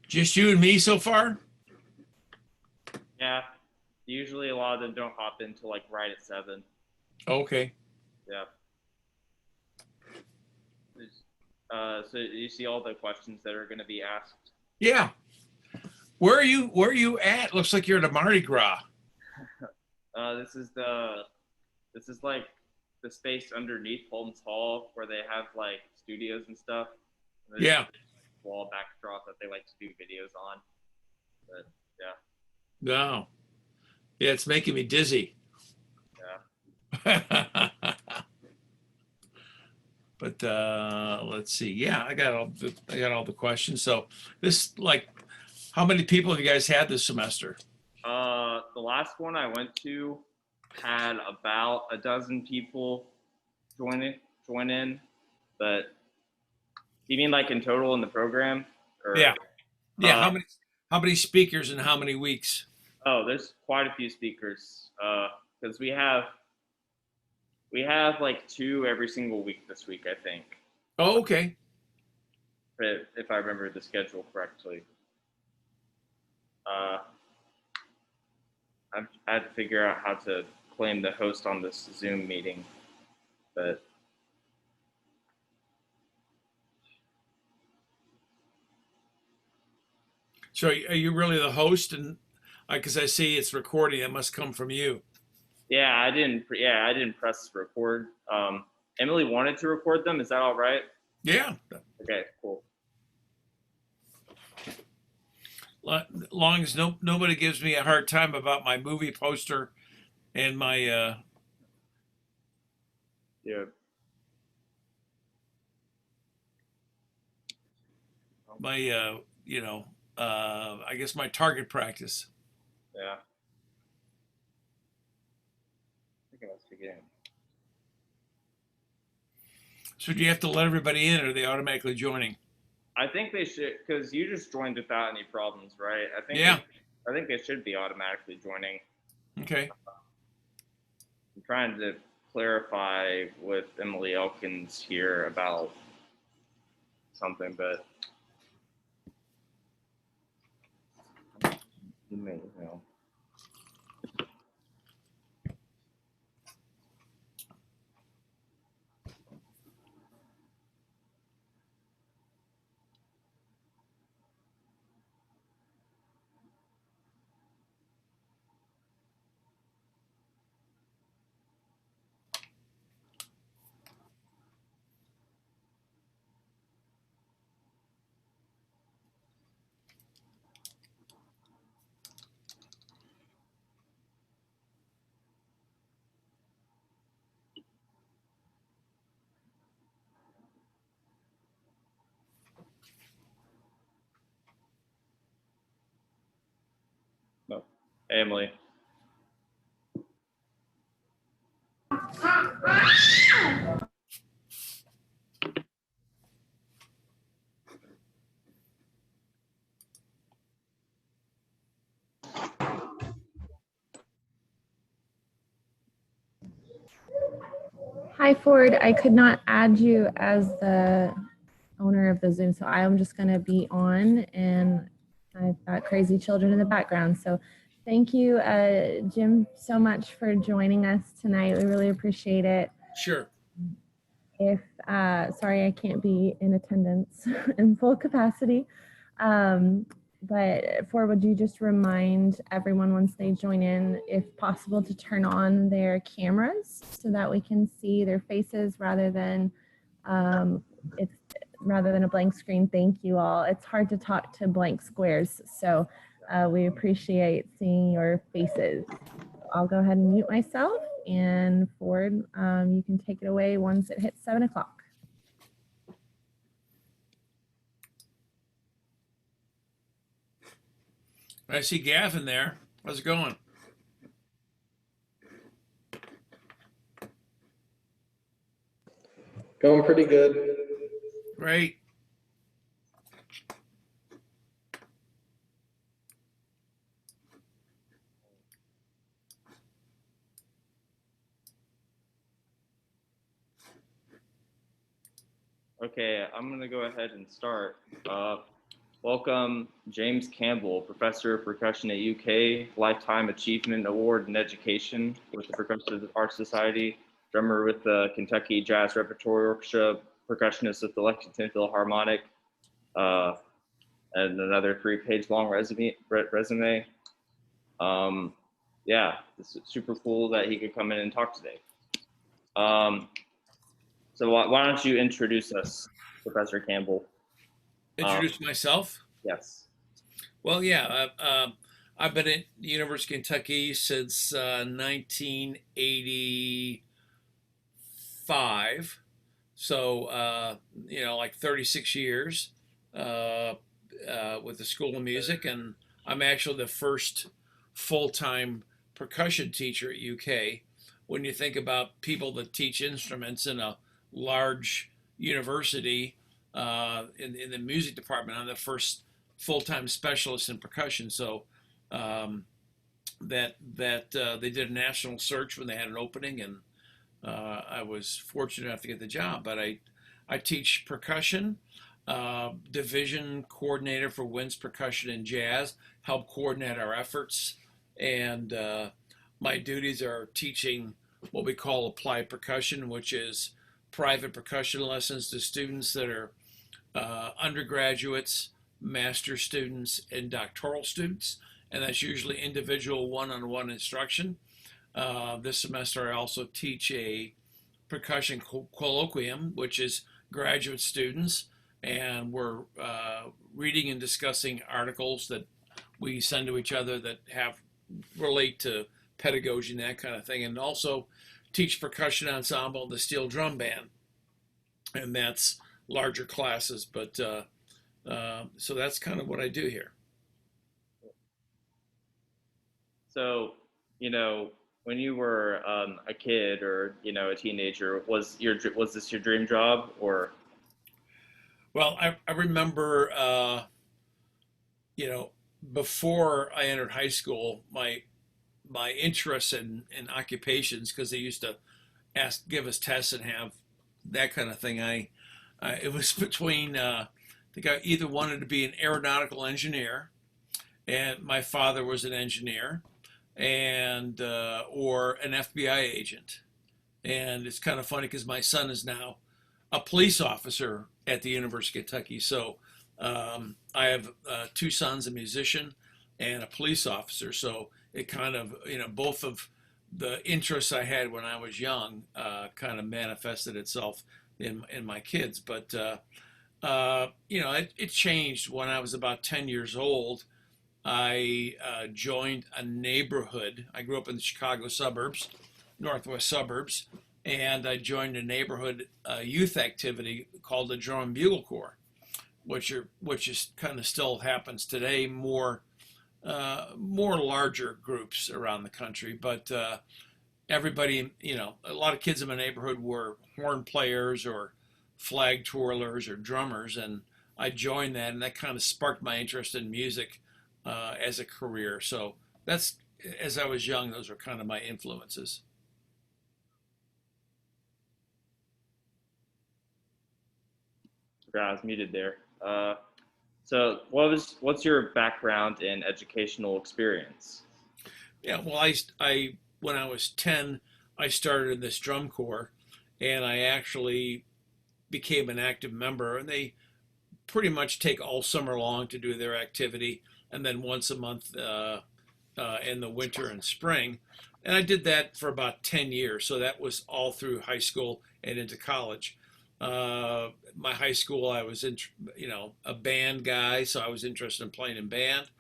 Just you and me so far? Yeah. Usually a lot of them don't hop in till like right at 7. Okay. Yeah. So you see all the questions that are going to be asked. Yeah. Where are you at? Looks like you're at a Mardi Gras. This is like the space underneath Holmes Hall where they have like studios and stuff. And there's Yeah. a wall backdrop that they like to do videos on. But yeah, No. Yeah, it's making me dizzy. yeah. But let's see. Yeah, I got all the questions. So this like how many people have you guys had this semester? The last one I went to had about a dozen people join in, but you mean like in total in the program, or Yeah. Yeah, uh, how many speakers and how many weeks? oh, there's quite a few speakers. Because we have like 2 every single week this week, I think, Oh, okay. if I remember the schedule correctly. Uh, I had to figure out how to claim the host on this Zoom meeting, but So are you really the host? And because I see it's recording, it must come from you. yeah, I didn't press record. Emily wanted to record them. Is that all right? Yeah. Okay, cool. Long as nobody gives me a hard time about my movie poster and my Yeah. my I guess my target practice. Yeah. I think I must begin. So do you have to let everybody in, or are they automatically joining? I think they should, because you just joined without any problems, right? Yeah. I think they should be automatically joining. Okay. I'm trying to clarify with Emily Elkins here about something, but you may, you know. No. Hey, Emily. Hi, Ford. I could not add you as the owner of the Zoom, so I'm just going to be on, and I've got crazy children in the background. So thank you, Jim, so much for joining us tonight. We really appreciate it. Sure. If sorry, I can't be in attendance in full capacity. But Ford, would you just remind everyone once they join in, if possible, to turn on their cameras so that we can see their faces rather than a blank screen. Thank you all. It's hard to talk to blank squares, so we appreciate seeing your faces. I'll go ahead and mute myself, and Ford, you can take it away once it hits 7 o'clock. I see Gavin there. How's it going? Going pretty good. Great. Okay, I'm gonna go ahead and start. welcome James Campbell, Professor of Percussion at UK, Lifetime Achievement Award in Education with the Percussive Arts Society, drummer with the Kentucky Jazz Repertory Orchestra, percussionist with the Lexington Philharmonic, and another 3-page long resume. Yeah, it's super cool that he could come in and talk today. So why don't you introduce us, Professor Campbell? Introduce myself? Yes. Well, yeah, I've been at the University of Kentucky since 1985. So, like 36 years with the School of Music. And I'm actually the first full-time percussion teacher at UK. When you think about people that teach instruments in a large university in the music department, I'm the first full-time specialist in percussion. So they did a national search when they had an opening, and I was fortunate enough to get the job. But I teach percussion, division coordinator for Winds Percussion and Jazz, help coordinate our efforts, and my duties are teaching what we call applied percussion, which is private percussion lessons to students that are undergraduates, master students, and doctoral students, and that's usually individual one-on-one instruction. This semester I also teach a percussion colloquium, which is graduate students, and we're reading and discussing articles that we send to each other that relate to pedagogy and that kind of thing, and also teach percussion ensemble, the steel drum band, and that's larger classes. But so that's kind of what I do here. So, when you were a kid or a teenager, was this your dream job or? Well, I remember, before I entered high school, my interest in occupations, because they used to give us tests and have that kind of thing. It was between I think I either wanted to be an aeronautical engineer, and my father was an engineer, and or an FBI agent. And it's kind of funny because my son is now a police officer at the University of Kentucky. So I have 2 sons, a musician and a police officer. So it kind of, both of the interests I had when I was young kind of manifested itself in my kids. But, it changed when I was about 10 years old. I joined a neighborhood. I grew up in the Chicago suburbs, northwest suburbs, and I joined a neighborhood youth activity called the Drum and Bugle Corps, which is kind of still happens today, more larger groups around the country. But everybody, a lot of kids in my neighborhood were horn players or flag twirlers or drummers, and I joined that, and that kind of sparked my interest in music as a career. So that's, as I was young, those were kind of my influences. I was muted there. So what's your background in educational experience? Yeah, well, I when I was 10, I started in this drum corps, and I actually became an active member, and they pretty much take all summer long to do their activity, and then once a month in the winter and spring. And I did that for about 10 years. So that was all through high school and into college. My high school, I was a band guy, so I was interested in playing in band.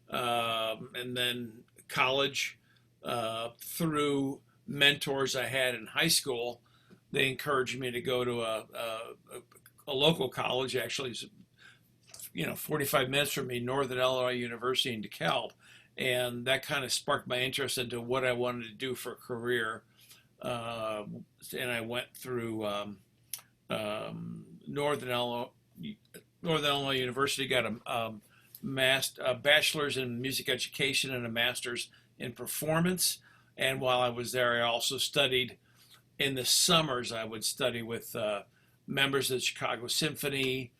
And then college, through mentors I had in high school, they encouraged me to go to a local college, actually, 45 minutes from me, Northern Illinois University in DeKalb. And that kind of sparked my interest into what I wanted to do for a career. And I went through Northern Illinois University, got a bachelor's in music education and a master's in performance. And while I was there, I also studied in the summers. I would study with members of the Chicago Symphony,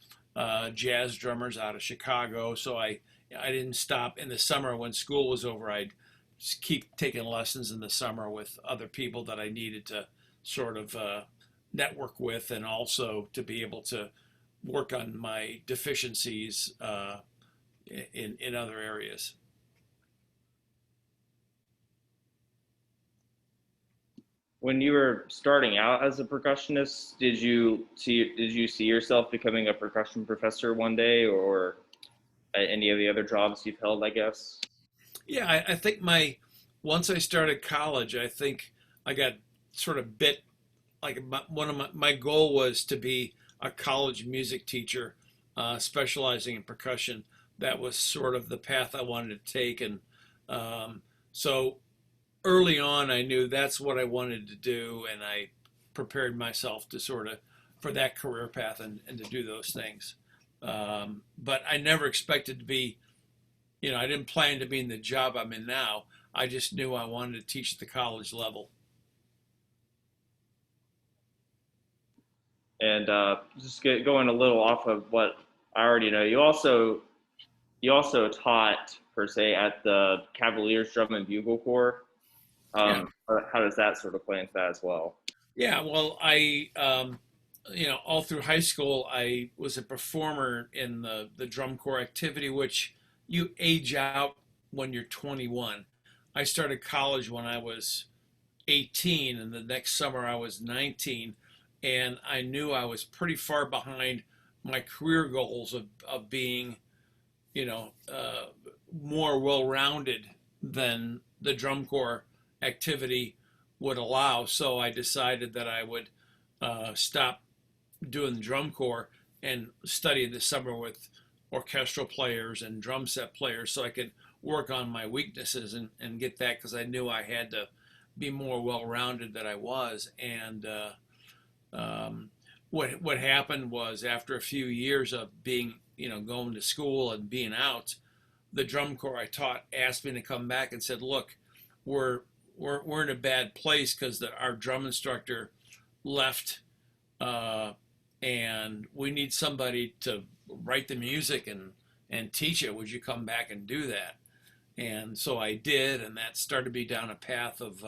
jazz drummers out of Chicago. So I didn't stop in the summer when school was over. I'd just keep taking lessons in the summer with other people that I needed to sort of network with, and also to be able to work on my deficiencies in other areas. When you were starting out as a percussionist, did you see yourself becoming a percussion professor one day, or any of the other jobs you've held, I guess? Yeah, I think once I started college, I think I got sort of bit. Like one of my goal was to be a college music teacher, specializing in percussion. That was sort of the path I wanted to take, and so early on, I knew that's what I wanted to do, and I prepared myself to sort of for that career path and to do those things. But I never expected to be, I didn't plan to be in the job I'm in now. I just knew I wanted to teach at the college level. And going a little off of what I already know, you also taught per se at the Cavaliers Drum and Bugle Corps. Yeah. How does that sort of play into that as well? Yeah, well, all through high school, I was a performer in the drum corps activity, which you age out when you're 21. I started college when I was 18, and the next summer I was 19, and I knew I was pretty far behind my career goals of being, more well-rounded than the drum corps activity would allow. So I decided that I would stop doing the drum corps and study this summer with orchestral players and drum set players, so I could work on my weaknesses and get that, because I knew I had to be more well-rounded than I was. And what happened was, after a few years of being, going to school and being out, the drum corps I taught asked me to come back and said, "Look, we're in a bad place because our drum instructor left, and we need somebody to write the music and teach it. Would you come back and do that?" And so I did, and that started me down a path of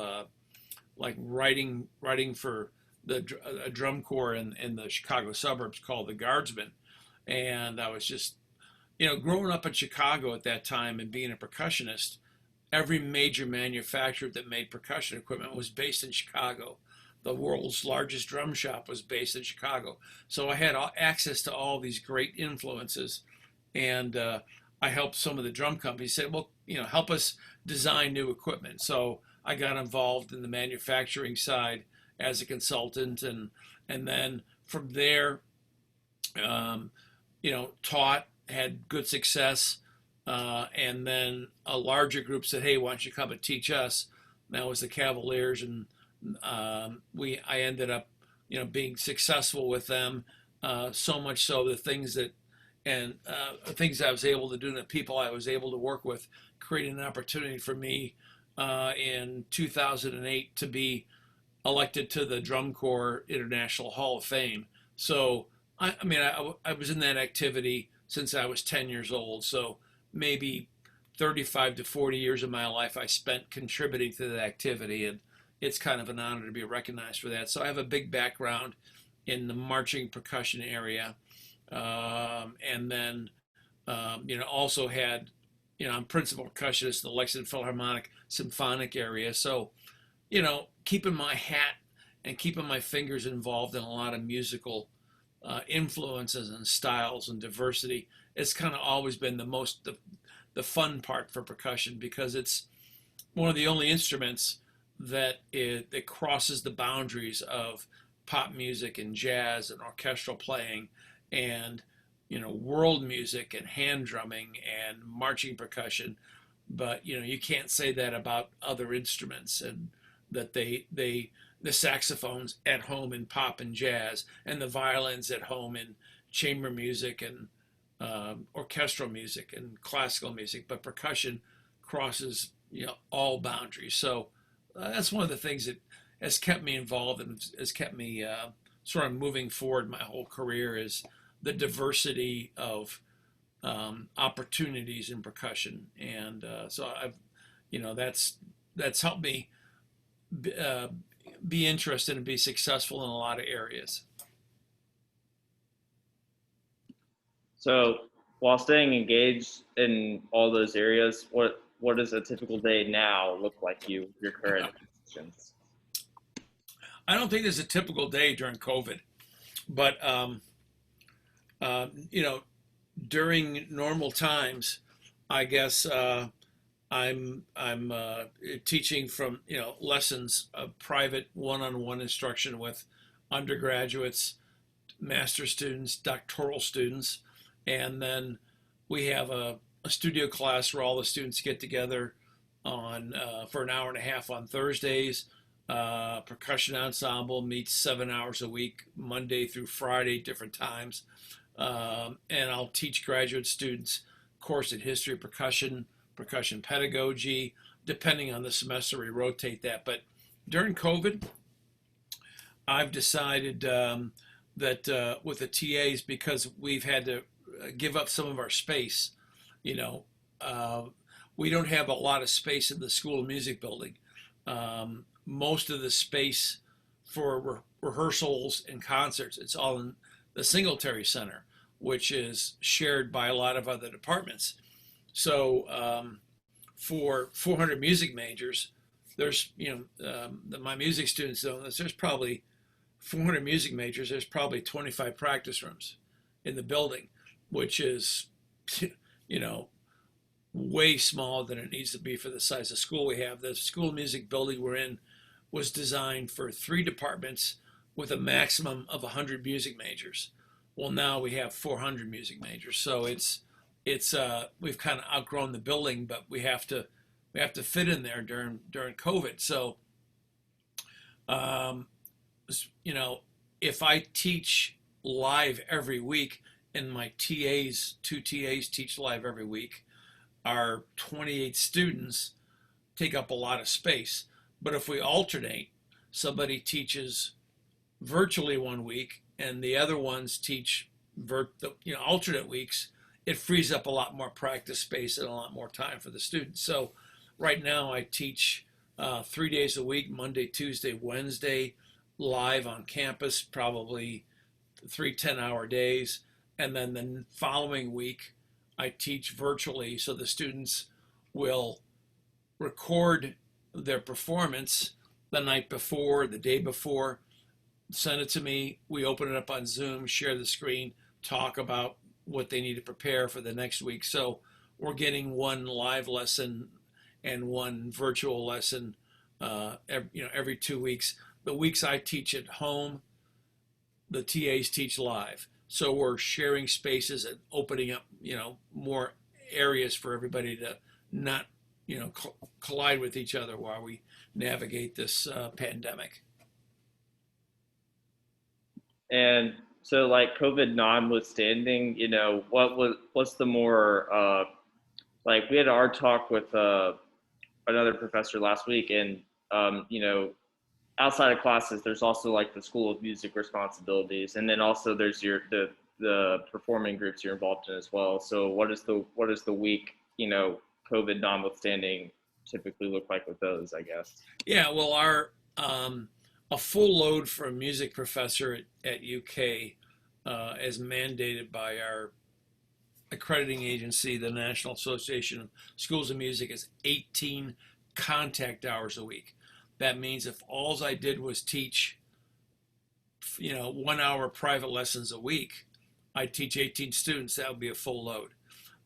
like writing for a drum corps in the Chicago suburbs called the Guardsmen. And I was just, growing up in Chicago at that time and being a percussionist, every major manufacturer that made percussion equipment was based in Chicago. The world's largest drum shop was based in Chicago. So I had access to all these great influences. And I helped some of the drum companies say, well, help us design new equipment. So I got involved in the manufacturing side as a consultant. And then from there, taught, had good success. And then a larger group said, "Hey, why don't you come and teach us?" That was the Cavaliers, and I ended up, being successful with them. So much so, the things I was able to do, and the people I was able to work with, created an opportunity for me in 2008 to be elected to the Drum Corps International Hall of Fame. So I was in that activity since I was 10 years old. So maybe 35 to 40 years of my life I spent contributing to that activity, and it's kind of an honor to be recognized for that. So I have a big background in the marching percussion area, and then also had, I'm principal percussionist in the Lexington Philharmonic Symphonic area. So keeping my hat and keeping my fingers involved in a lot of musical influences and styles and diversity, it's kind of always been the fun part for percussion, because it's one of the only instruments that crosses the boundaries of pop music and jazz and orchestral playing and world music and hand drumming and marching percussion. But you can't say that about other instruments, and that the saxophones at home in pop and jazz, and the violins at home in chamber music and orchestral music and classical music. But percussion crosses all boundaries. So that's one of the things that has kept me involved and has kept me sort of moving forward my whole career, is the diversity of opportunities in percussion, and so I've, that's helped me be interested and be successful in a lot of areas. So while staying engaged in all those areas, what does a typical day now look like your current positions? I don't think there's a typical day during COVID, but during normal times, I guess I'm teaching from lessons of private one-on-one instruction with undergraduates, master students, doctoral students, and then we have a studio class where all the students get together on for an hour and a half on Thursdays. Percussion ensemble meets 7 hours a week, Monday through Friday, different times. And I'll teach graduate students a course in history of percussion, percussion pedagogy, depending on the semester, we rotate that. But during COVID, I've decided that with the TAs, because we've had to give up some of our space, we don't have a lot of space in the School of Music building. Most of the space for rehearsals and concerts, it's all in the Singletary Center, which is shared by a lot of other departments. So for 400 music majors, there's, my music students know this, there's probably 400 music majors, there's probably 25 practice rooms in the building, which is, way smaller than it needs to be for the size of school we have. The School of Music building we're in was designed for 3 departments with a maximum of 100 music majors. Well, now we have 400 music majors, so it's we've kind of outgrown the building, but we have to fit in there during COVID. So, if I teach live every week and my 2 TAs teach live every week, our 28 students take up a lot of space. But if we alternate, somebody teaches virtually one week and the other ones teach alternate weeks, it frees up a lot more practice space and a lot more time for the students. So right now I teach 3 days a week, Monday, Tuesday, Wednesday, live on campus, probably 3 10-hour days. And then the following week, I teach virtually, so the students will record their performance the night before, the day before, send it to me. We open it up on Zoom, share the screen, talk about what they need to prepare for the next week. So we're getting one live lesson and one virtual lesson every 2 weeks. The weeks I teach at home, the TAs teach live. So we're sharing spaces and opening up, more areas for everybody to not, collide with each other while we navigate this pandemic. And so, like, COVID notwithstanding, what's the more we had an art talk with another professor last week, and outside of classes, there's also like the School of Music responsibilities, and then also there's the performing groups you're involved in as well. So what is the week, COVID notwithstanding, typically look like with those, I guess? Yeah, well, our a full load for a music professor at UK, as mandated by our accrediting agency, the National Association of Schools of Music, is 18 contact hours a week. That means if all I did was teach, 1 hour private lessons a week, I'd teach 18 students, that would be a full load.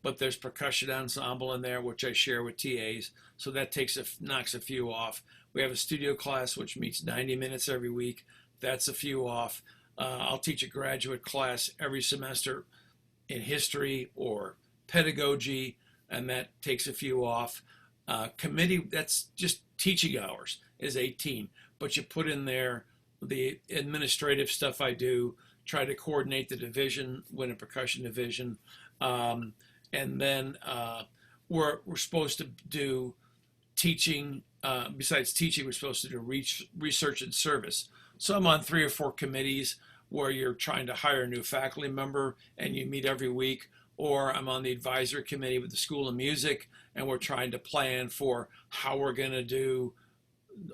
But there's percussion ensemble in there, which I share with TAs, so that knocks a few off. We have a studio class, which meets 90 minutes every week. That's a few off. I'll teach a graduate class every semester in history or pedagogy, and that takes a few off. Committee, that's just teaching hours, is 18, but you put in there the administrative stuff I do, try to coordinate the division, win a percussion division, and then we're supposed to do teaching. Besides teaching, we're supposed to do research and service. So I'm on 3 or 4 committees where you're trying to hire a new faculty member and you meet every week, or I'm on the advisory committee with the School of Music and we're trying to plan for how we're going to do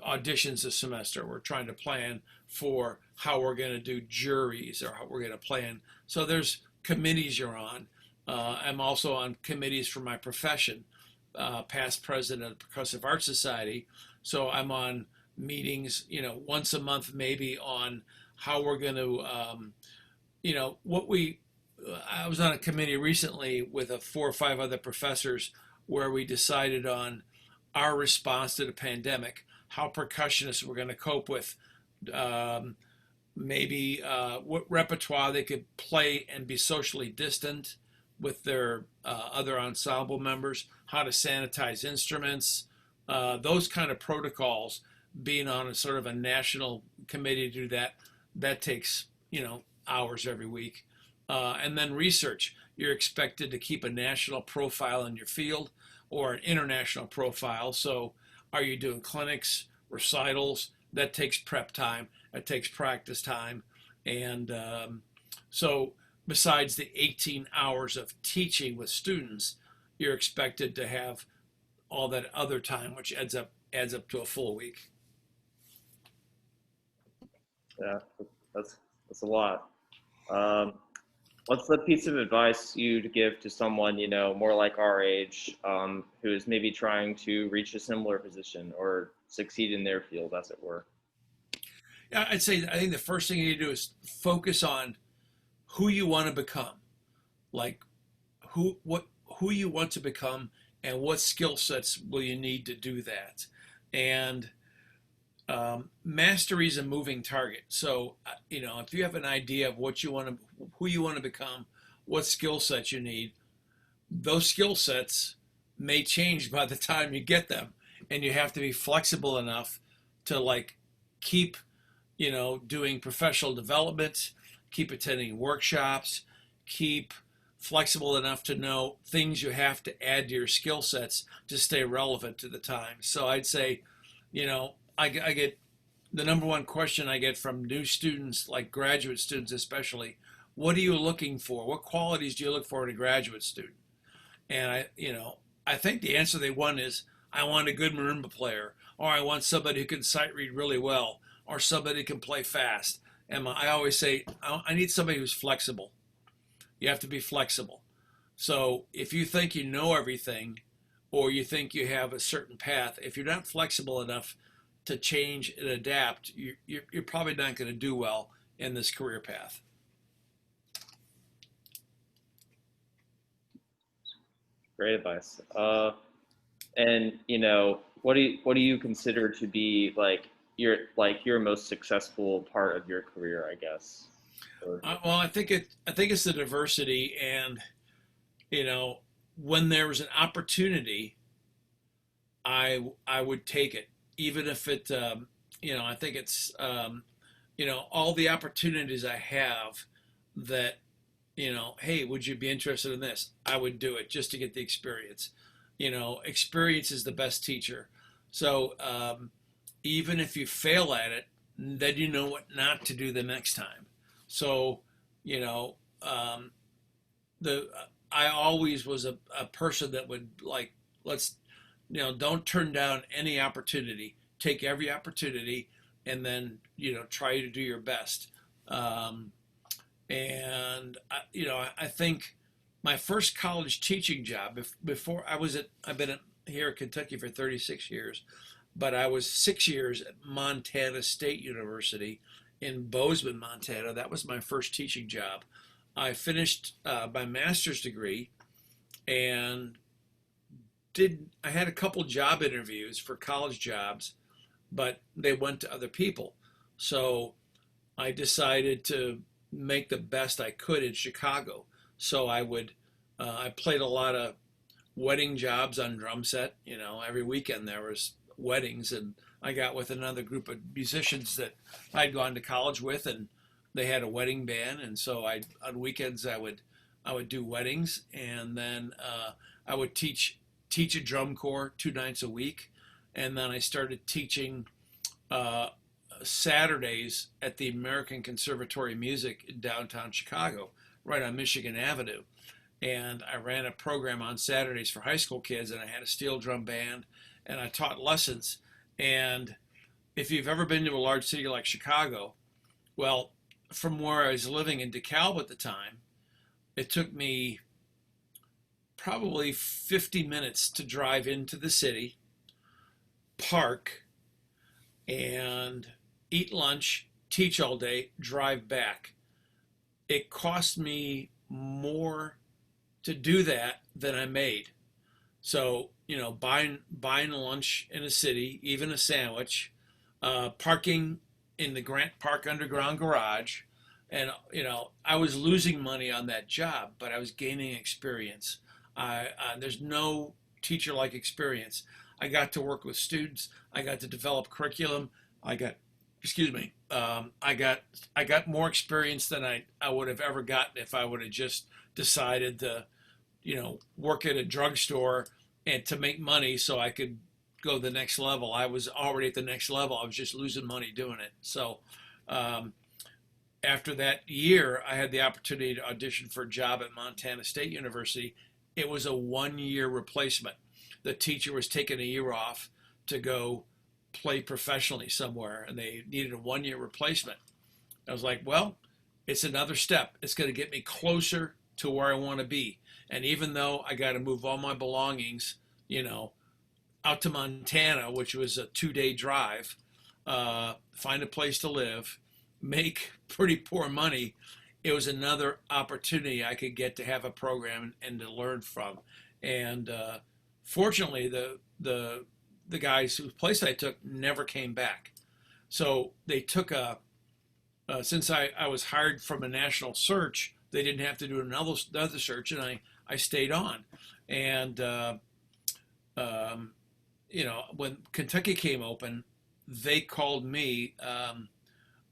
auditions this semester. We're trying to plan for how we're going to do juries or how we're going to plan. So there's committees you're on. I'm also on committees for my profession, past president of the Percussive Arts Society. So I'm on meetings, once a month maybe on how we're going to, I was on a committee recently with 4 or 5 other professors where we decided on our response to the pandemic, how percussionists were going to cope with maybe what repertoire they could play and be socially distant with their other ensemble members, how to sanitize instruments, those kind of protocols. Being on a sort of a national committee to do that takes hours every week. And then research. You're expected to keep a national profile in your field or an international profile. So are you doing clinics, recitals? That takes prep time. That takes practice time. And so besides the 18 hours of teaching with students, you're expected to have all that other time, which adds up to a full week. Yeah, that's a lot. What's the piece of advice you'd give to someone, more like our age, who is maybe trying to reach a similar position or succeed in their field, as it were? Yeah, I think the first thing you need to do is focus on who you want to become, like who you want to become, and what skill sets will you need to do that. And mastery is a moving target. So, if you have an idea of who you want to become, what skill sets you need, those skill sets may change by the time you get them, and you have to be flexible enough to keep, doing professional development, keep attending workshops, keep flexible enough to know things you have to add to your skill sets to stay relevant to the time. So I'd say, I get the number one question I get from new students, like graduate students especially, what are you looking for? What qualities do you look for in a graduate student? And I think the answer they want is, I want a good marimba player, or I want somebody who can sight read really well, or somebody who can play fast. And I always say, I need somebody who's flexible. You have to be flexible. So if you think you know everything, or you think you have a certain path, if you're not flexible enough to change and adapt, you're probably not going to do well in this career path. Great advice. And what do you consider to be your most successful part of your career, I guess? Well, I think it's the diversity, and when there was an opportunity, I would take it, even if it I think it's all the opportunities I have that hey, would you be interested in this? I would do it just to get the experience. Experience is the best teacher. So even if you fail at it, then you know what not to do the next time. So I always was a person that would don't turn down any opportunity. Take every opportunity, and then try to do your best. And I think my first college teaching job, before I've been here at Kentucky for 36 years, but I was 6 years at Montana State University in Bozeman, Montana. That was my first teaching job. I finished my master's degree, and I had a couple job interviews for college jobs, but they went to other people. So I decided to make the best I could in Chicago. So I played a lot of wedding jobs on drum set. Every weekend there was weddings, and I got with another group of musicians that I'd gone to college with, and they had a wedding band, and so on weekends I would do weddings, and then I would teach a drum corps 2 nights a week, and then I started teaching Saturdays at the American Conservatory of Music in downtown Chicago, right on Michigan Avenue. And I ran a program on Saturdays for high school kids, and I had a steel drum band, and I taught lessons. And if you've ever been to a large city like Chicago, well, from where I was living in DeKalb at the time, it took me probably 50 minutes to drive into the city, park, and eat lunch, teach all day, drive back. It cost me more to do that than I made. So, buying lunch in a city, even a sandwich, parking in the Grant Park underground garage, and I was losing money on that job, but I was gaining experience. There's no teacher like experience. I got to work with students. I got to develop curriculum. Excuse me, I got more experience than I would have ever gotten if I would have just decided to, work at a drugstore and to make money so I could go the next level. I was already at the next level. I was just losing money doing it. So after that year, I had the opportunity to audition for a job at Montana State University. It was a 1-year replacement. The teacher was taking a year off to go play professionally somewhere, and they needed a 1-year replacement. I was like, well, it's another step. It's going to get me closer to where I want to be. And even though I got to move all my belongings, out to Montana, which was a 2-day drive, find a place to live, make pretty poor money, it was another opportunity I could get to have a program and to learn from. And fortunately, the guys whose place I took never came back. So they took since I was hired from a national search, they didn't have to do another search, and I stayed on. And, when Kentucky came open, they called me.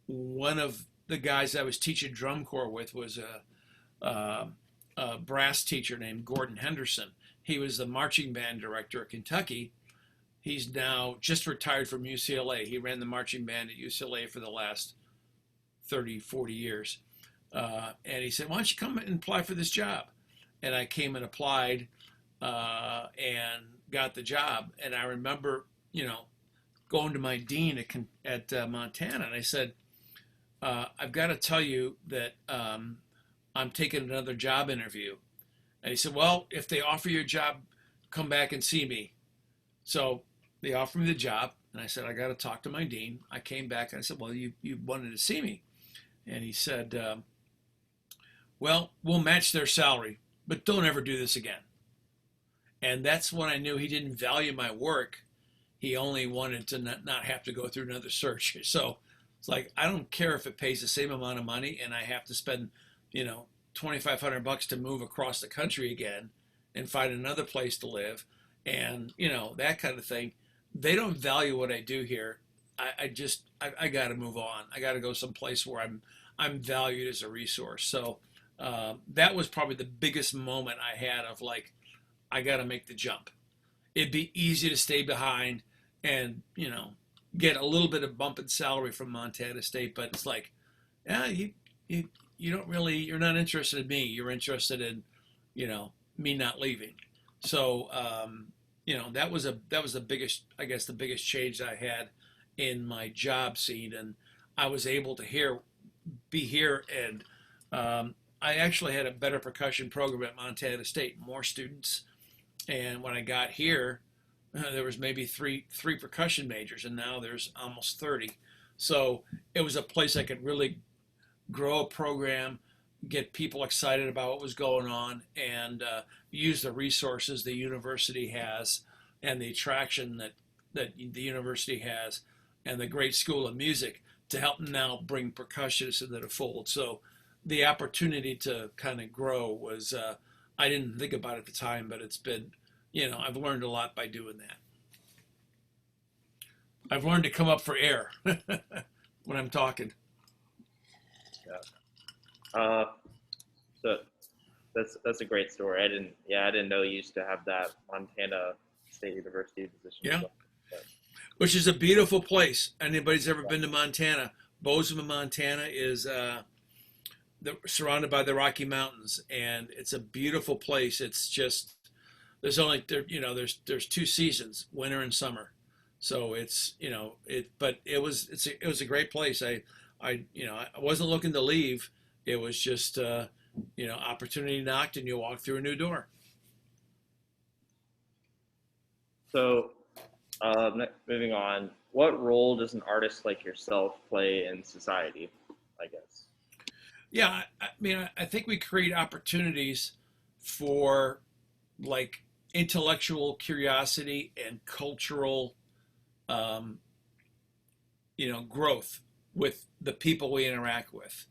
One of the guys I was teaching drum corps with was a brass teacher named Gordon Henderson. He was the marching band director at Kentucky. He's now just retired from UCLA. He ran the marching band at UCLA for the last 30, 40 years. And he said, why don't you come and apply for this job? And I came and applied and got the job. And I remember, going to my dean at Montana, and I said, I've got to tell you that I'm taking another job interview. And he said, well, if they offer you a job, come back and see me. So they offered me the job, and I said, I got to talk to my dean. I came back, and I said, well, you wanted to see me. And he said, well, we'll match their salary, but don't ever do this again. And that's when I knew he didn't value my work. He only wanted to not have to go through another search. So it's like, I don't care if it pays the same amount of money and I have to spend, $2,500 to move across the country again and find another place to live, and that kind of thing. They don't value what I do here. I got to move on. I got to go someplace where I'm valued as a resource. So that was probably the biggest moment I had of like, I got to make the jump. It'd be easy to stay behind and get a little bit of bump in salary from Montana State, but it's like, yeah, you don't really, you're not interested in me. You're interested in, me not leaving. So that was the biggest, I guess, the biggest change that I had in my job scene, and I was able to be here, and I actually had a better percussion program at Montana State, more students, and when I got here, there was maybe three percussion majors, and now there's almost 30. So it was a place I could really grow a program, get people excited about what was going on, and use the resources the university has and the attraction that the university has and the great school of music to help now bring percussionists into the fold. So the opportunity to kind of grow was, I didn't think about it at the time, but it's been, I've learned a lot by doing that. I've learned to come up for air when I'm talking. Yeah. So that's a great story. I didn't know you used to have that Montana State University position. Yeah. which is a beautiful place. Anybody's ever been to Montana? Bozeman, Montana is surrounded by the Rocky Mountains, and it's a beautiful place. It's just there's only there you know there's two seasons, winter and summer. So it's but it was a great place. I wasn't looking to leave. It was just opportunity knocked and you walk through a new door. So, moving on, what role does an artist like yourself play in society, I guess? Yeah, I mean, I think we create opportunities for like intellectual curiosity and cultural, um, growth with the people we interact with.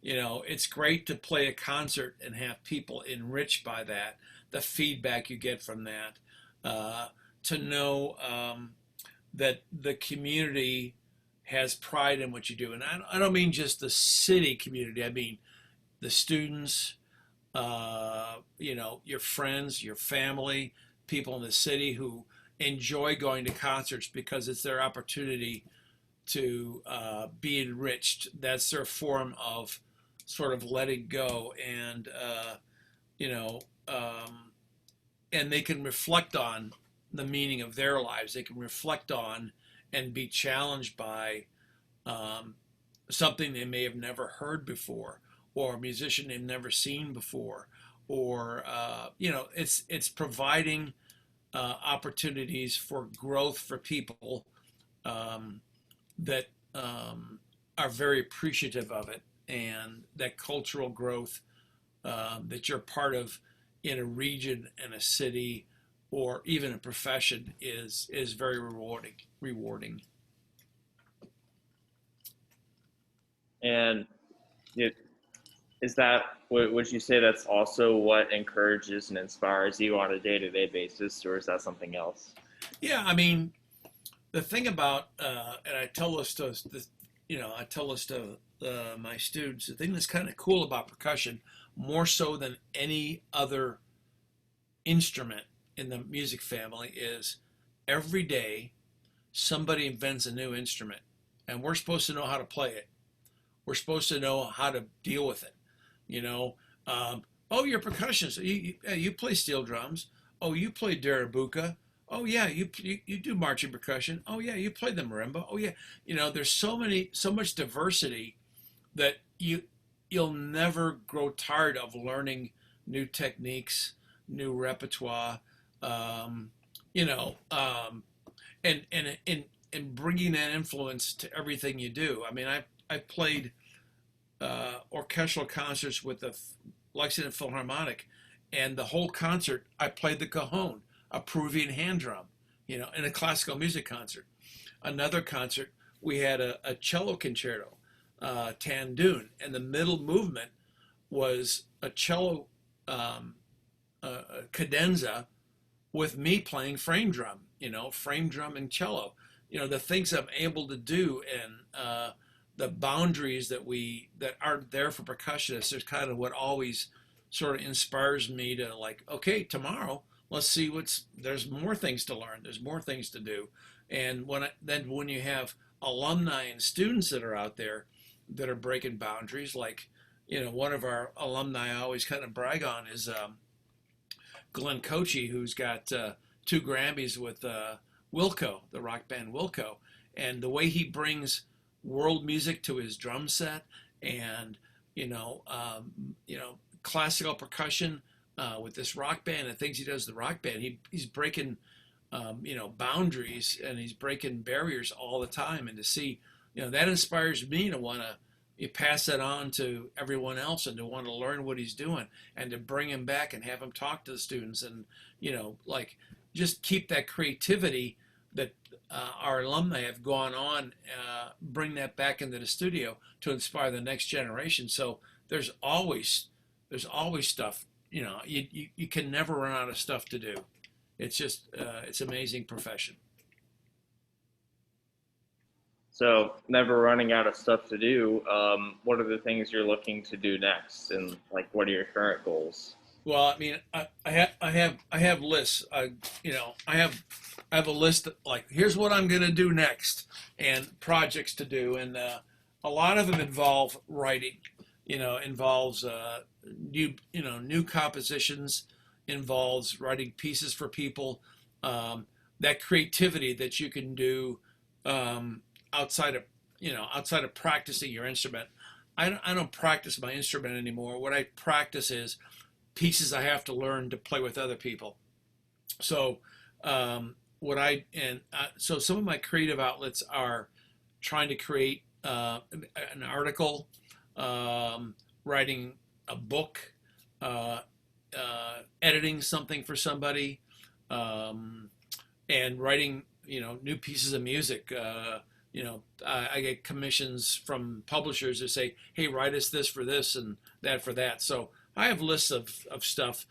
It's great to play a concert and have people enriched by that, the feedback you get from that, to know that the community has pride in what you do. And I don't mean just the city community, I mean the students, your friends, your family, people in the city who enjoy going to concerts because it's their opportunity to be enriched. That's their form of sort of letting go, and you know, and they can reflect on the meaning of their lives. They can reflect on and be challenged by um, something they may have never heard before, or a musician they've never seen before, or it's providing opportunities for growth for people um, that are very appreciative of it, and that cultural growth that you're part of in a region and a city or even a profession is very rewarding. And it, is that, would you say that's also what encourages and inspires you on a day-to-day basis, or is that something else? Yeah, I mean, the thing about and I tell this to my students, the thing that's kind of cool about percussion, more so than any other instrument in the music family, is every day somebody invents a new instrument, and we're supposed to know how to play it. We're supposed to know how to deal with it. You know, oh, you're a percussionist. You play steel drums. Oh, you play darabuka. Oh yeah, you do marching percussion. Oh yeah, you play the marimba. Oh yeah, there's so much diversity that you'll never grow tired of learning new techniques, new repertoire, um, you know, and bringing that influence to everything you do. I mean, I played orchestral concerts with the Lexington Philharmonic, and the whole concert I played the cajon, a Peruvian hand drum, in a classical music concert. Another concert we had a cello concerto, Tandun, and the middle movement was a cello cadenza with me playing frame drum and cello. The things I'm able to do, and the boundaries that aren't there for percussionists is kind of what always sort of inspires me to, like, okay, tomorrow let's see there's more things to learn, there's more things to do. And when you have alumni and students that are out there that are breaking boundaries, like one of our alumni I always kind of brag on is Glenn Cochee, who's got 2 Grammys with Wilco, the rock band Wilco, and the way he brings world music to his drum set, and classical percussion with this rock band and things he does with the rock band. He's breaking boundaries, and he's breaking barriers all the time. And to see, that inspires me to want to pass that on to everyone else, and to want to learn what he's doing, and to bring him back and have him talk to the students, and like, just keep that creativity that our alumni have gone on, bring that back into the studio to inspire the next generation. So there's always stuff. You can never run out of stuff to do. It's just it's an amazing profession. So, never running out of stuff to do. What are the things you're looking to do next, and like, what are your current goals? Well, I mean, I have lists. I have a list of, like, here's what I'm going to do next, and projects to do, and a lot of them involve writing. Involves new compositions, involves writing pieces for people. That creativity that you can do um, outside of outside of practicing your instrument. I don't practice my instrument anymore. What I practice is pieces I have to learn to play with other people. So what I and so some of my creative outlets are trying to create an article, writing a book, uh, editing something for somebody, um, and writing new pieces of music. I get commissions from publishers that say, "Hey, write us this for this and that for that." So I have lists of stuff.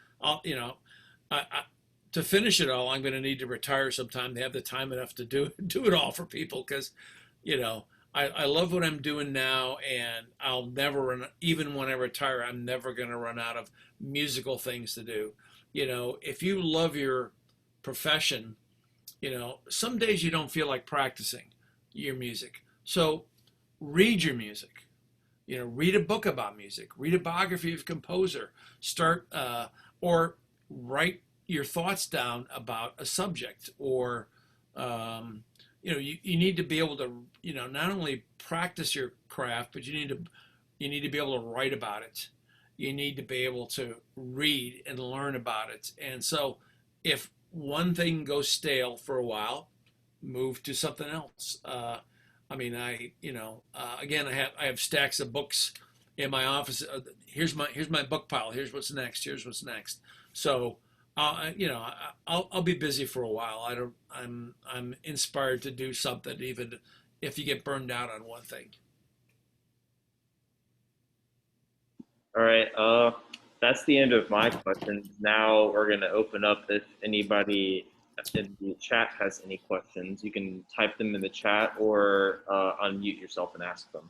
To finish it all, I'm going to need to retire sometime to have the time enough to do it all for people because, you know, I love what I'm doing now, and I'll never run. Even when I retire, I'm never going to run out of musical things to do. If you love your profession, some days you don't feel like practicing your music. So read your music. Read a book about music. Read a biography of a composer. Start or write your thoughts down about a subject. Or you need to be able to not only practice your craft, but you need to be able to write about it. You need to be able to read and learn about it. And so if one thing goes stale for a while, move to something else. I mean, again, I have stacks of books in my office. Here's my book pile. Here's what's next. Here's what's next. So, I'll be busy for a while. I'm inspired to do something, even if you get burned out on one thing. All right. That's the end of my questions. Now we're going to open up if anybody in the chat has any questions. You can type them in the chat or unmute yourself and ask them.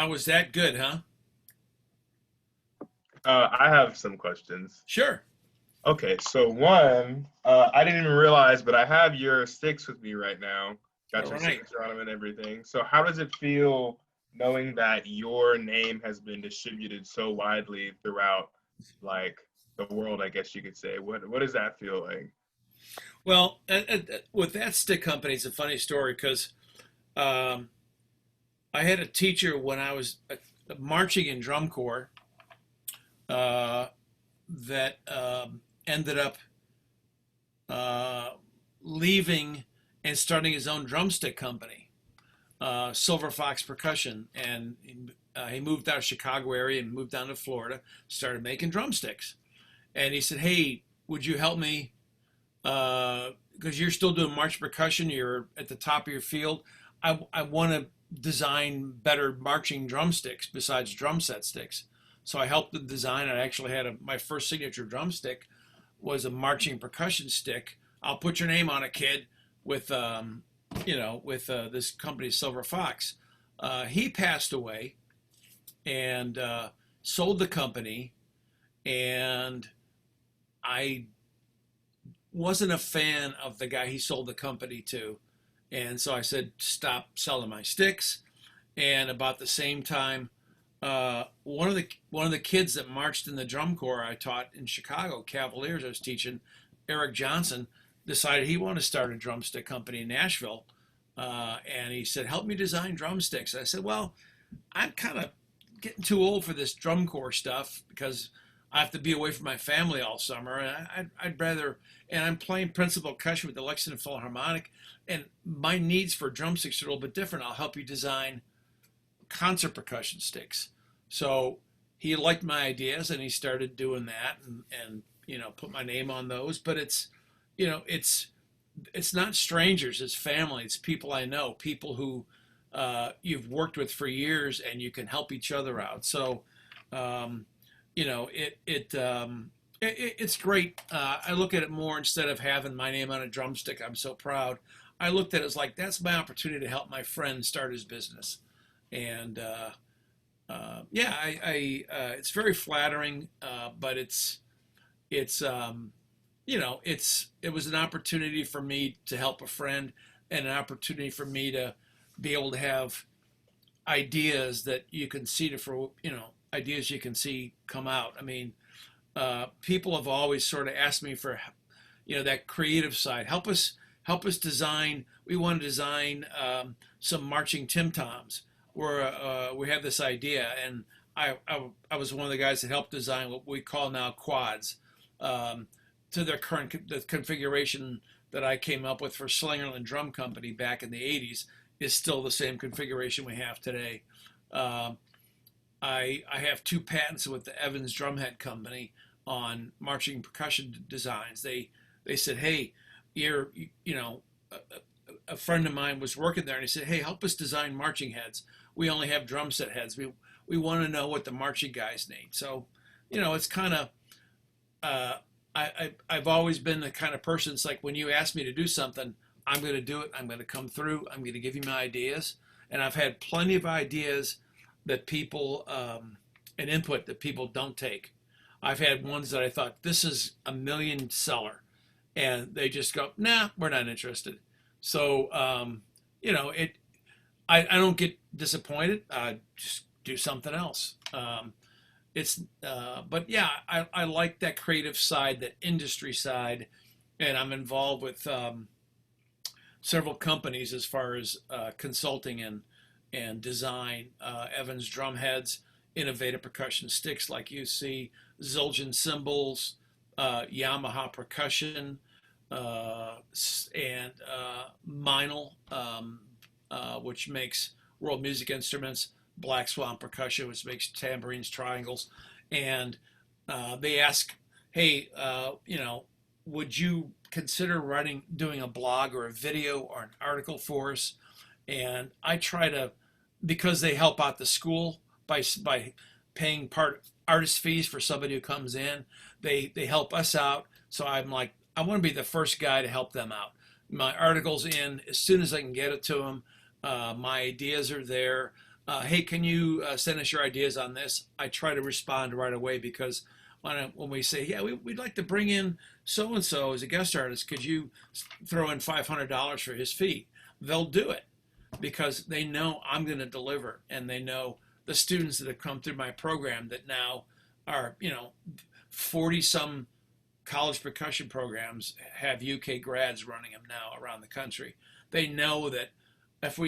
Was that good, huh? I have some questions. Sure. Okay, so one, I didn't even realize, but I have your sticks with me right now. Got All your right. signature on them and everything. So how does it feel knowing that your name has been distributed so widely throughout, like, the world, I guess you could say? What does that feel like? Well, with that stick company, it's a funny story because um, I had a teacher when I was marching in drum corps uh, that ended up leaving and starting his own drumstick company, Silver Fox Percussion, and he moved out of Chicago area and moved down to Florida, started making drumsticks, and he said, "Hey, would you help me? Because you're still doing march percussion, you're at the top of your field. I want to design better marching drumsticks besides drum set sticks." So I helped them design. I actually had my first signature drumstick was a marching percussion stick. I'll put your name on it, kid, with this company Silver Fox. He passed away and sold the company, and I wasn't a fan of the guy he sold the company to. And so I said, stop selling my sticks. And about the same time, one of the kids that marched in the drum corps I taught in Chicago, Cavaliers, I was teaching, Eric Johnson, decided he wanted to start a drumstick company in Nashville. And he said, help me design drumsticks. I said, well, I'm kind of getting too old for this drum corps stuff because I have to be away from my family all summer. And I'd rather, and I'm playing principal percussion with the Lexington Philharmonic, and my needs for drumsticks are a little bit different. I'll help you design concert percussion sticks. So he liked my ideas and he started doing that and put my name on those. But it's not strangers, it's family, it's people I know, people who you've worked with for years and you can help each other out. So um, it's great. I look at it more, instead of having my name on a drumstick, I'm so proud. I looked at it as like, that's my opportunity to help my friend start his business. And yeah, it's very flattering, but it was an opportunity for me to help a friend, and an opportunity for me to be able to have ideas that you can see ideas you can see come out. I mean, people have always sort of asked me for, that creative side. Help us design. We want to design some marching Tim Toms. We have this idea, and I was one of the guys that helped design what we call now quads, to their the configuration that I came up with for Slingerland Drum Company back in the '80s is still the same configuration we have today. I have 2 patents with the Evans Drumhead Company on marching percussion designs. They said, hey, a friend of mine was working there, and he said, hey, help us design marching heads. We only have drum set heads. We want to know what the marching guys need. So, it's kind of, I've always been the kind of person, it's like when you ask me to do something, I'm going to do it. I'm going to come through. I'm going to give you my ideas. And I've had plenty of ideas that people, and input that people don't take. I've had ones that I thought, this is a million seller. And they just go, nah, we're not interested. So, I don't get disappointed. I just do something else. But yeah, I like that creative side, that industry side. And I'm involved with several companies as far as consulting and design. Evans Drumheads, Innovative Percussion Sticks, like you see, Zildjian Cymbals, Yamaha Percussion, and Meinl, which makes world music instruments, Black Swan Percussion, which makes tambourines, triangles. And they ask, hey, would you consider doing a blog or a video or an article for us? And I try to, because they help out the school by paying artist fees for somebody who comes in, they help us out. So I'm like, I want to be the first guy to help them out. My article's in as soon as I can get it to them. My ideas are there. Hey, can you send us your ideas on this? I try to respond right away, because when we say, yeah, we'd like to bring in so-and-so as a guest artist, could you throw in $500 for his fee? They'll do it because they know I'm going to deliver, and they know the students that have come through my program that now are, 40-some college percussion programs have UK grads running them now around the country. They know that if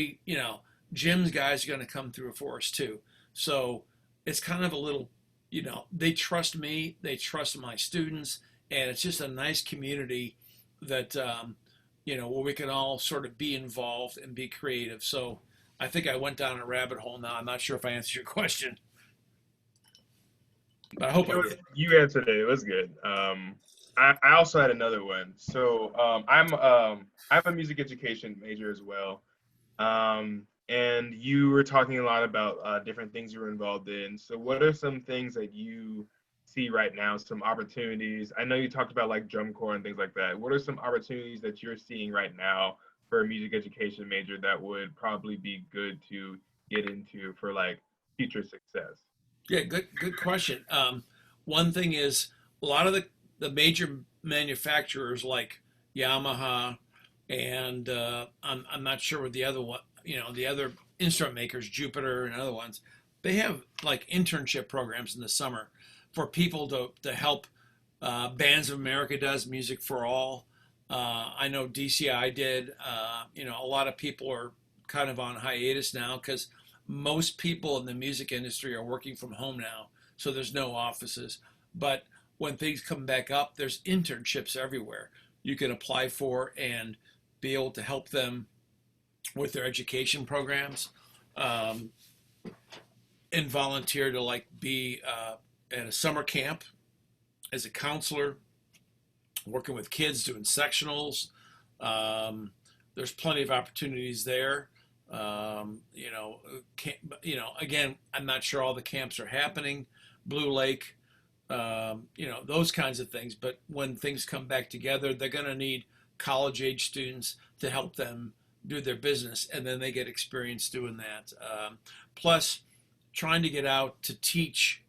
Jim's guys are going to come through for us too. So it's kind of a little, they trust me, they trust my students, and it's just a nice community that, where we can all sort of be involved and be creative. So I think I went down a rabbit hole now. I'm not sure if I answered your question, but I hope I did. You answered it. It was good. I also had another one. So I'm a music education major as well. And you were talking a lot about different things you were involved in. So what are some things that you see right now, some opportunities? I know you talked about like drum corps and things like that. What are some opportunities that you're seeing right now for a music education major that would probably be good to get into for like future success? Yeah, good question. One thing is a lot of the major manufacturers like Yamaha, and I'm not sure what the other one, the other instrument makers, Jupiter and other ones, they have like internship programs in the summer for people to help. Bands of America does Music for All. I know DCI did. A lot of people are kind of on hiatus now because most people in the music industry are working from home now, so there's no offices. But when things come back up, there's internships everywhere you can apply for and be able to help them with their education programs, and volunteer to like be at a summer camp as a counselor, working with kids, doing sectionals. There's plenty of opportunities there. Again, I'm not sure all the camps are happening. Blue Lake, those kinds of things. But when things come back together, they're going to need college age students to help them do their business, and then they get experience doing that. Plus, trying to get out to teach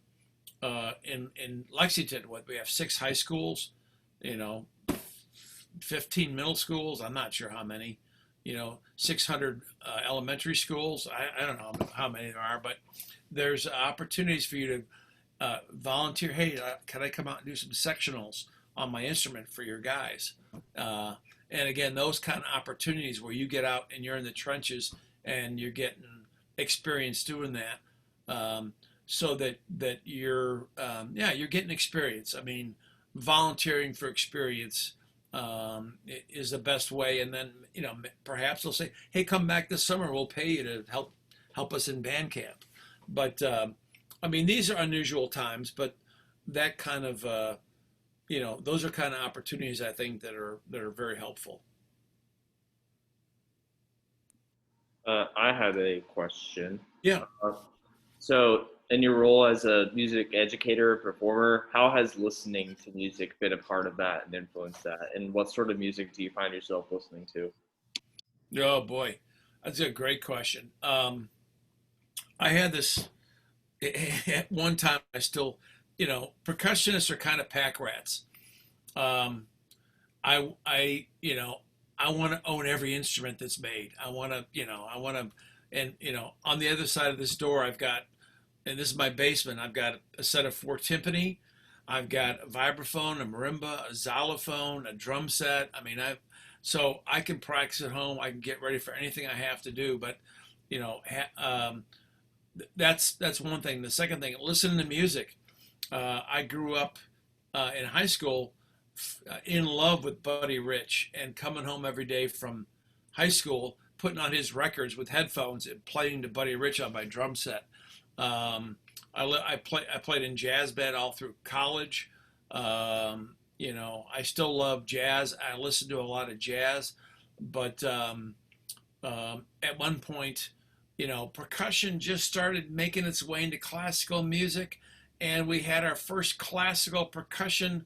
in Lexington. What we have 6 high schools, 15 middle schools. I'm not sure how many. 600 elementary schools. I don't know how many there are, but there's opportunities for you to volunteer. Hey, can I come out and do some sectionals on my instrument for your guys? And again, those kind of opportunities where you get out and you're in the trenches and you're getting experience doing that, so that you're you're getting experience. I mean, volunteering for experience is the best way. And then perhaps they'll say, hey, come back this summer, we'll pay you to help us in band camp. But I mean, these are unusual times, but that kind of those are kind of opportunities, I think, that are very helpful. I had a question. Yeah. So in your role as a music educator, performer, how has listening to music been a part of that and influenced that? And what sort of music do you find yourself listening to? Oh boy, that's a great question. I had this at one time. I still, percussionists are kind of pack rats. I want to own every instrument that's made. I want to, and on the other side of this door, I've got, and this is my basement, I've got a set of 4 timpani, I've got a vibraphone, a marimba, a xylophone, a drum set. I mean, so I can practice at home. I can get ready for anything I have to do. But, that's one thing. The second thing, listening to music. I grew up in high school in love with Buddy Rich, and coming home every day from high school, putting on his records with headphones and playing to Buddy Rich on my drum set. I played in jazz band all through college. I still love jazz. I listen to a lot of jazz, but at one point, percussion just started making its way into classical music, and we had our first classical percussion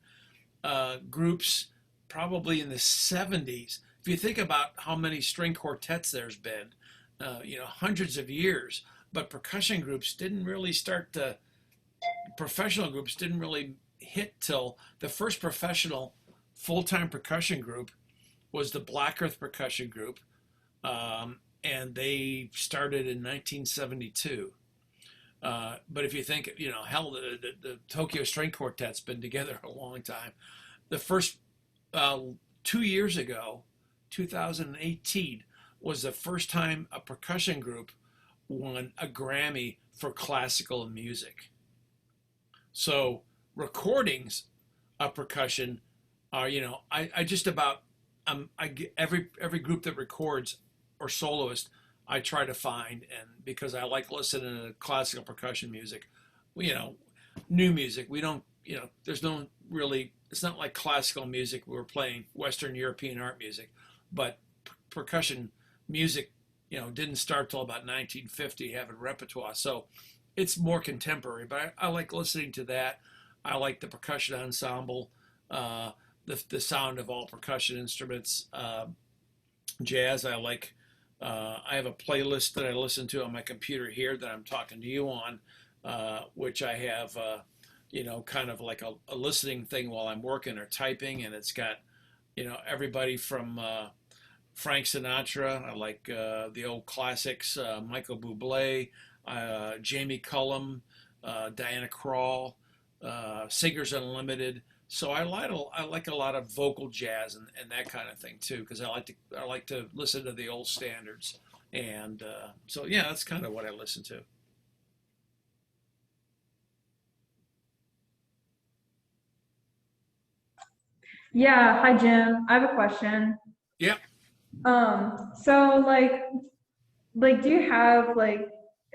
groups probably in the 70s. If you think about how many string quartets there's been, hundreds of years, but percussion groups didn't really professional groups didn't really hit till the first professional full-time percussion group was the Black Earth Percussion Group, and they started in 1972. But if you think, hell, the Tokyo String Quartet's been together a long time. The first 2 years ago, 2018, was the first time a percussion group won a Grammy for classical music. So recordings of percussion are, I just about, I get every group that records or soloist, I try to find, and because I like listening to classical percussion music, new music. We don't, there's no really, it's not like classical music. We're playing Western European art music, but percussion music, didn't start till about 1950 having repertoire. So it's more contemporary, but I like listening to that. I like the percussion ensemble, the sound of all percussion instruments. Jazz, I like. I have a playlist that I listen to on my computer here that I'm talking to you on, which I have, kind of like a listening thing while I'm working or typing, and it's got, everybody from Frank Sinatra. I like the old classics, Michael Bublé, Jamie Cullum, Diana Krall, Singers Unlimited. So I like a lot of vocal jazz and that kind of thing too, because I like to listen to the old standards, and so yeah, that's kind of what I listen to. Yeah, hi Jim. I have a question. Yeah. So do you have I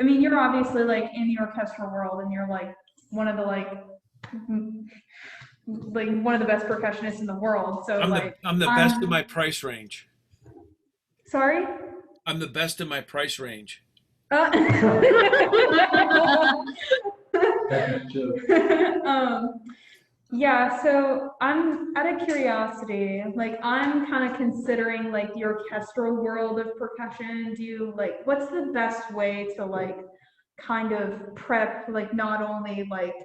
mean, you're obviously in the orchestral world, and you're one of the one of the best percussionists in the world. So I'm the best in my price range. Sorry? I'm the best in my price range. Yeah, so I'm out of curiosity, like I'm kind of considering like the orchestral world of percussion. Do you like what's the best way to like kind of prep like not only like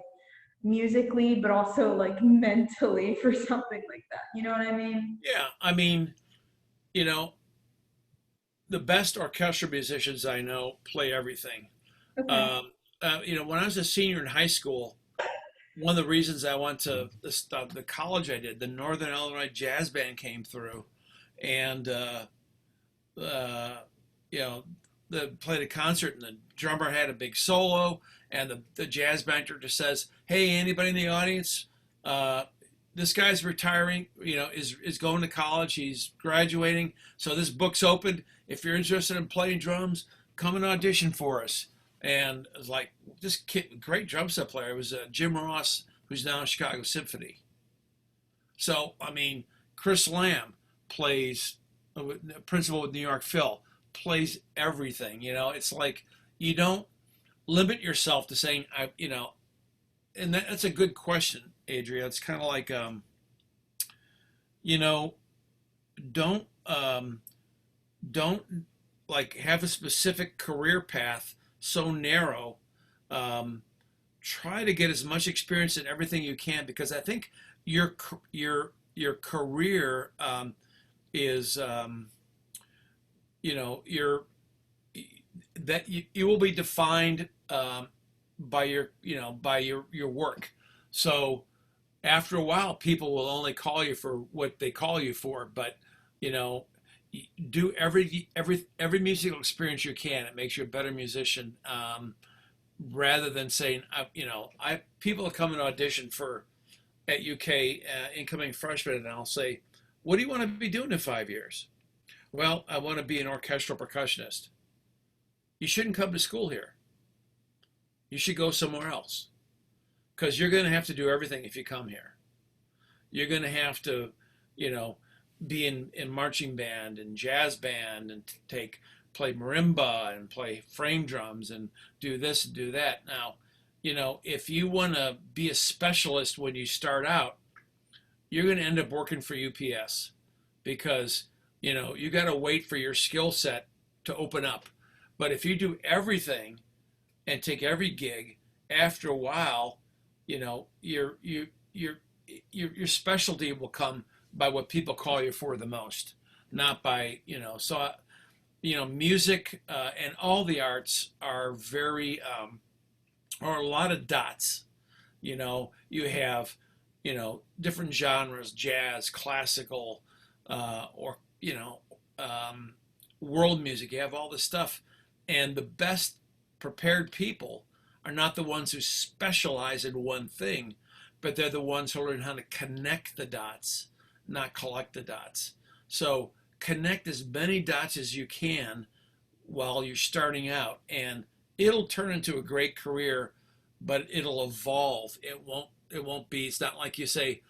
musically but also like mentally for something like that? You know what I mean? Yeah, I mean, you know, the best orchestral musicians I know play everything. Okay. Um, when I was a senior in high school, one of the reasons I went to the college I did, the Northern Illinois Jazz Band came through, and uh, you know, played a concert, and the drummer had a big solo, and the jazz band director says, "Hey, anybody in the audience? Uh, this guy's retiring. Is going to college. He's graduating. So this book's open. If you're interested in playing drums, come and audition for us." And it was like this kid, great drum set player. It was Jim Ross, who's now in Chicago Symphony. So I mean, Chris Lamb plays principal with New York Phil, plays everything. It's like you don't limit yourself to saying and that's a good question, Adria. It's kind of like you know, don't don't like have a specific career path so narrow. Um, Try to get as much experience in everything you can, because I think your career is your that you will be defined by your work. So after a while, people will only call you for what they call you for. But you know, do every musical experience you can. It makes you a better musician. Rather than saying, I people come and audition for at UK incoming freshmen, and I'll say, "What do you want to be doing in 5 years?" "Well, I want to be an orchestral percussionist." You shouldn't come to school here. You should go somewhere else, because you're going to have to do everything if you come here. You're going to have to, you know, be in marching band and jazz band and play marimba and play frame drums and do this and do that. Now, if you want to be a specialist when you start out, you're going to end up working for UPS, because you got to wait for your skill set to open up. But if you do everything and take every gig, after a while, your specialty will come by what people call you for the most, not by so music and all the arts are very are a lot of dots. You have different genres: jazz, classical, or world music. You have all this stuff, and the best prepared people are not the ones who specialize in one thing, but they're the ones who learn how to connect the dots, not collect the dots. So connect as many dots as you can while you're starting out, and it'll turn into a great career, but it'll evolve. It won't be, it's not like you say,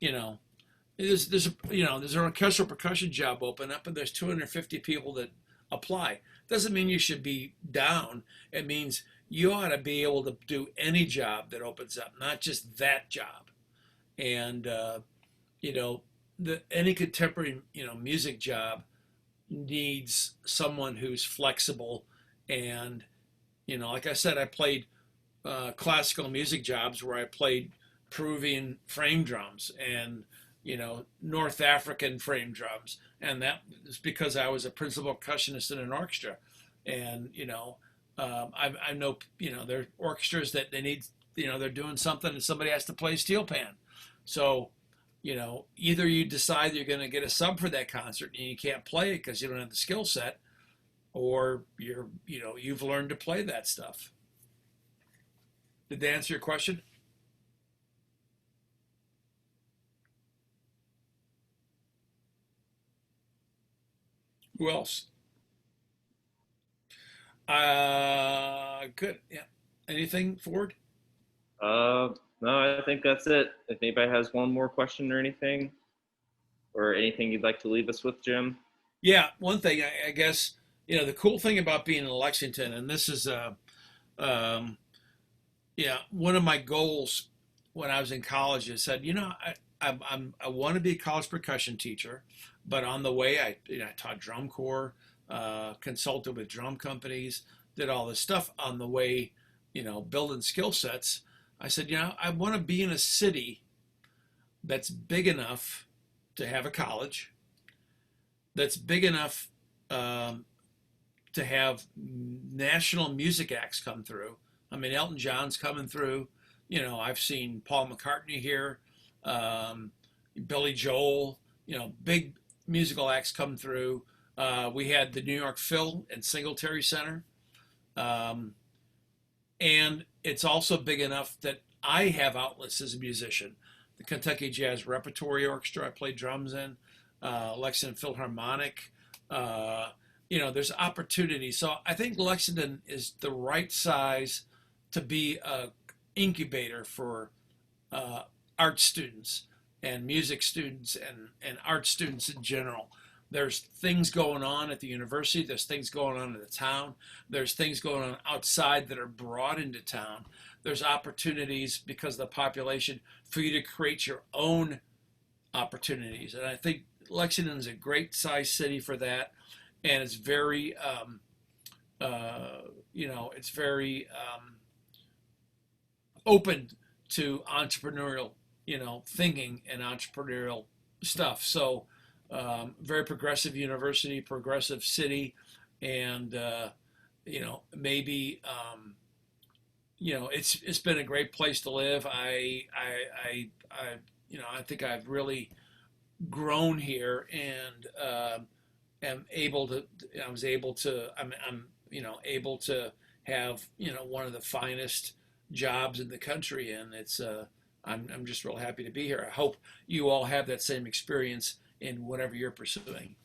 there's an orchestral percussion job open up and there's 250 people that apply. Doesn't mean you should be down. It means you ought to be able to do any job that opens up, not just that job. And any contemporary music job needs someone who's flexible. And like I said, I played classical music jobs where I played Peruvian frame drums and North African frame drums, and that is because I was a principal percussionist in an orchestra. And I know there are orchestras that they need, they're doing something and somebody has to play steel pan. So either you decide you're going to get a sub for that concert and you can't play it because you don't have the skill set, or you've learned to play that stuff. Did that answer your question? Who else? Good. Yeah. Anything, Ford? No, I think that's it. If anybody has one more question or anything you'd like to leave us with, Jim. Yeah. One thing, I guess, the cool thing about being in Lexington, and this is, one of my goals when I was in college, I said, I want to be a college percussion teacher, but on the way, I taught drum corps, consulted with drum companies, did all this stuff on the way, building skill sets. I said, I want to be in a city that's big enough to have a college, that's big enough to have national music acts come through. I mean, Elton John's coming through. I've seen Paul McCartney here, Billy Joel, big musical acts come through. We had the New York Phil and Singletary Center. And it's also big enough that I have outlets as a musician. The Kentucky Jazz Repertory Orchestra, I play drums in, Lexington Philharmonic. There's opportunity. So I think Lexington is the right size to be a incubator for art students and music students and art students in general. There's things going on at the university. There's things going on in the town. There's things going on outside that are brought into town. There's opportunities because of the population for you to create your own opportunities. And I think Lexington is a great size city for that. And it's very, it's very open to entrepreneurial, thinking and entrepreneurial stuff. So very progressive university, progressive city, and maybe it's been a great place to live. I think I've really grown here and am able to. I was able to. I'm able to have one of the finest jobs in the country, and it's I'm just real happy to be here. I hope you all have that same experience in whatever you're pursuing.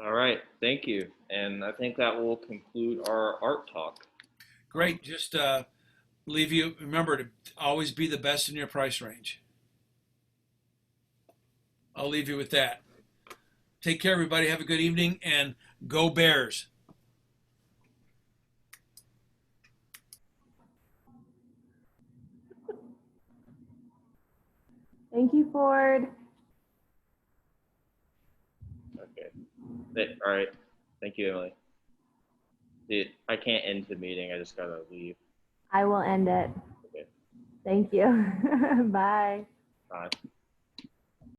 All right, thank you. And I think that will conclude our art talk. Great. Just leave you, remember to always be the best in your price range. I'll leave you with that. Take care, everybody. Have a good evening, and go Bears. Thank you, Ford. Okay. All right. Thank you, Emily. Dude, I can't end the meeting. I just gotta leave. I will end it. Okay. Thank you. Bye. Bye.